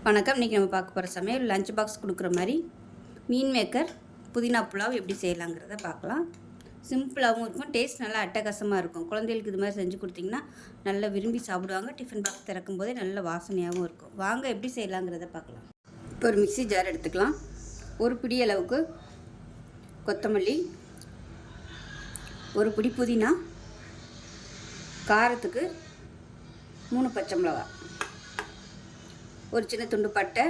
வணக்கம். இன்றைக்கி நம்ம பார்க்க போகிற சமையல் லஞ்ச் பாக்ஸ் கொடுக்குற மாதிரி மீன் மேக்கர் புதினா புலாவ் எப்படி செய்யலாங்கிறத பார்க்கலாம். சிம்பிளாகவும் இருக்கும், டேஸ்ட் நல்லா அட்டகாசமாக இருக்கும். குழந்தைகளுக்கு இது மாதிரி செஞ்சு கொடுத்திங்கன்னா நல்லா விரும்பி சாப்பிடுவாங்க. டிஃபன் பாக்ஸ் திறக்கும் போதே நல்ல வாசனையாகவும் இருக்கும். வாங்க எப்படி செய்யலாங்கிறத பார்க்கலாம். இப்போ ஒரு மிக்ஸி ஜார் எடுத்துக்கலாம். ஒரு பிடி அளவுக்கு கொத்தமல்லி, ஒரு பிடி புதினா, காரத்துக்கு 3 பச்சை மிளகாய், ஒரு சின்ன துண்டு பட்டை,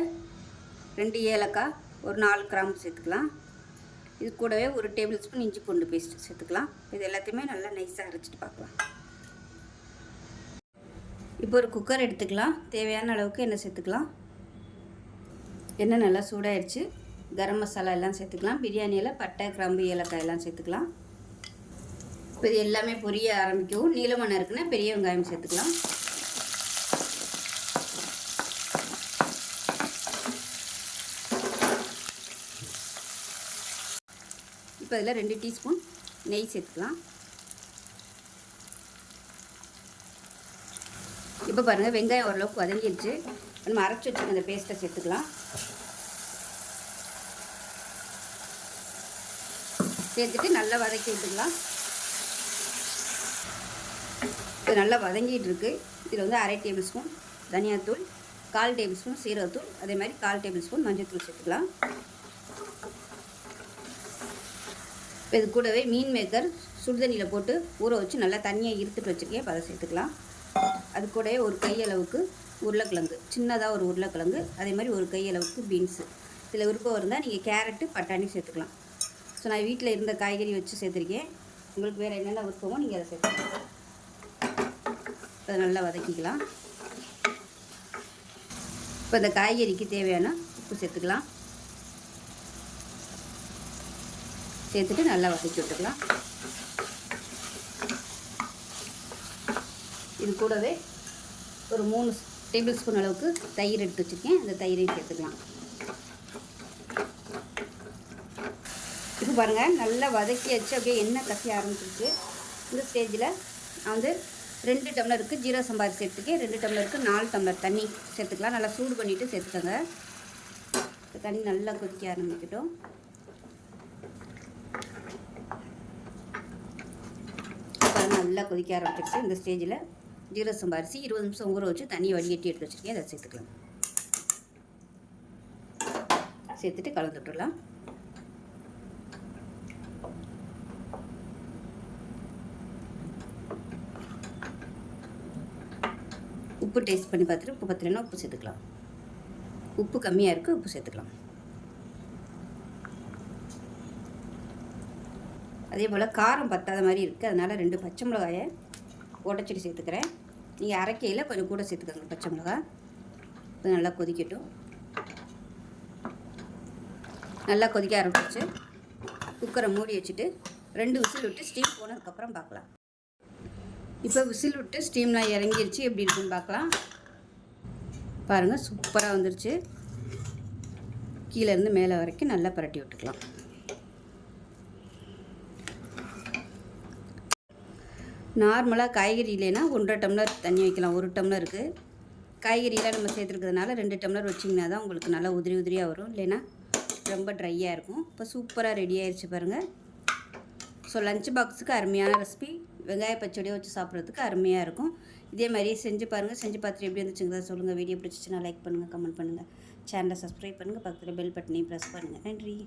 2 ஏலக்காய், ஒரு 4 கிராம்பு சேர்த்துக்கலாம். இது கூடவே ஒரு டேபிள் ஸ்பூன் இஞ்சி பூண்டு பேஸ்ட் சேர்த்துக்கலாம். இது எல்லாத்தையுமே நல்லா நைஸாக அரைச்சிட்டு பார்க்கலாம். இப்போ ஒரு குக்கர் எடுத்துக்கலாம். தேவையான அளவுக்கு எண்ணெய் சேர்த்துக்கலாம். எண்ணெய் நல்லா சூடாயிடுச்சு. கரம் மசாலா எல்லாம் சேர்த்துக்கலாம். பிரியாணியில் பட்டை, கிராம்பு, ஏலக்காய் எல்லாம் சேர்த்துக்கலாம். இப்போ இது எல்லாமே பொரிய ஆரம்பிக்கவும் நீளமான இருக்குன்னா பெரிய வெங்காயம் சேர்த்துக்கலாம். இப்போ இதில் 2 டீஸ்பூன் நெய் சேர்த்துக்கலாம். இப்போ பாருங்கள், வெங்காயம் ஓரளவுக்கு வதங்கிடுச்சு. நம்ம அரைச்சி வச்சுருக்க அந்த பேஸ்ட்டை சேர்த்துக்கலாம். சேர்த்துட்டு நல்லா வதக்கி விட்டுக்கலாம். இது நல்லா வதங்கிட்டு இருக்கு. இதில் வந்து 1/2 டேபிள் ஸ்பூன் தனியாத்தூள், 1/4 டேபிள் ஸ்பூன் சீரகத்தூள், அதே மாதிரி 1/4 டேபிள் ஸ்பூன் மஞ்சள்தூள் சேர்த்துக்கலாம். இது கூடவே மீன் மேக்கர் சுடுதண்ணியில் போட்டு ஊற வச்சு நல்லா தண்ணியை இருத்துட்டு வச்சுருக்கேன். அதை சேர்த்துக்கலாம். அது கூடவே ஒரு கையளவுக்கு உருளைக்கிழங்கு, சின்னதாக ஒரு உருளைக்கிழங்கு, அதே மாதிரி ஒரு கையளவுக்கு பீன்ஸு. இதில் விருப்பம் இருந்தால் நீங்கள் கேரட்டு, பட்டாணி சேர்த்துக்கலாம். ஸோ நான் வீட்டில் இருந்த காய்கறி வச்சு சேர்த்துருக்கேன். உங்களுக்கு வேறு என்னென்ன விருப்பமோ நீங்கள் அதை சேர்த்துக்கலாம். அதை நல்லா வதக்கிக்கலாம். இப்போ இந்த காய்கறிக்கு தேவையான உப்பு சேர்த்துக்கலாம். சேர்த்துட்டு நல்லா வதக்கி விட்டுக்கலாம். இது கூடவே ஒரு 3 டேபிள் ஸ்பூன் அளவுக்கு தயிர் எடுத்து வச்சுருக்கேன். அந்த தயிரையும் சேர்த்துக்கலாம். இப்போ பாருங்கள், நல்லா வதக்கி வச்சு அப்படியே எண்ணெய் கசிய ஆரம்பிச்சிருக்கு. இந்த ஸ்டேஜில் நான் வந்து 2 டம்ளருக்கு ஜீரக சம்பா சேர்த்துக்கேன். 2 டம்ளருக்கு 4 டம்ளர் தண்ணி சேர்த்துக்கலாம். நல்லா சூடு பண்ணிவிட்டு சேர்த்துக்கோங்க. தண்ணி நல்லா கொதிக்க ஆரம்பிக்கட்டும். நல்லா கொதிக்க ஆரம்பிச்சிருச்சு. இந்த ஸ்டேஜில் ஜீரக சம்பா அரிசி 20 நிமிஷம் ஊற வச்சு தண்ணியை வடிகட்டி எடுத்து வச்சுருக்கேன். அதை சேர்த்துக்கலாம். சேர்த்துட்டு கலந்து விட்டுடலாம். உப்பு டேஸ்ட் பண்ணி பார்த்துட்டு உப்பு பத்தலைன்னா உப்பு சேர்த்துக்கலாம். உப்பு கம்மியாக இருக்குது, உப்பு சேர்த்துக்கலாம். அதே போல் காரம் பத்தாத மாதிரி இருக்குது. அதனால் 2 பச்சை மிளகாயை உடச்சிட்டு சேர்த்துக்கிறேன். நீங்கள் அரைக்கையில் கொஞ்சம் கூட சேர்த்துக்கோங்க பச்சை மிளகாய். இது நல்லா கொதிக்கட்டும். நல்லா கொதிக்க ஆரம்பிச்சு குக்கரை மூடி வச்சுட்டு 2 விசில் விட்டு ஸ்டீம் போனதுக்கப்புறம் பார்க்கலாம். இப்போ விசில் விட்டு ஸ்டீம்லாம் இறங்கிருச்சு. எப்படி இருக்குன்னு பார்க்கலாம். பாருங்கள், சூப்பராக வந்துருச்சு. கீழேருந்து மேலே வரைக்கும் நல்லா பரட்டி விட்டுக்கலாம். நார்மலாக காய்கறி இல்லைன்னா 1.5 டம்ளர் தண்ணி வைக்கலாம். 1 டம்ளருக்கு காய்கறியெல்லாம் நம்ம சேர்த்துருக்கிறதுனால 2 டம்ளர் வச்சிங்கன்னா தான் உங்களுக்கு நல்லா உதிரி உதிரியாக வரும். இல்லைன்னா ரொம்ப ட்ரையாக இருக்கும். இப்போ சூப்பராக ரெடி ஆயிடுச்சு பாருங்கள். ஸோ லஞ்ச் பாக்ஸுக்கு அருமையான ரெசிபி. வெங்காய பச்சடியை வச்சு சாப்பிட்றதுக்கு அருமையாக இருக்கும். இதே மாதிரியே செஞ்சு பாருங்கள். செஞ்சு பார்த்துட்டு எப்படி இருந்துச்சுங்கிறத சொல்லுங்கள். வீடியோ பிடிச்சிச்சுன்னா லைக் பண்ணுங்கள், கமெண்ட் பண்ணுங்கள், சேனலை சப்ஸ்கிரைப் பண்ணுங்கள், பக்கத்தில் பெல் பட்டனையும் ப்ரெஸ் பண்ணுங்கள். நன்றி.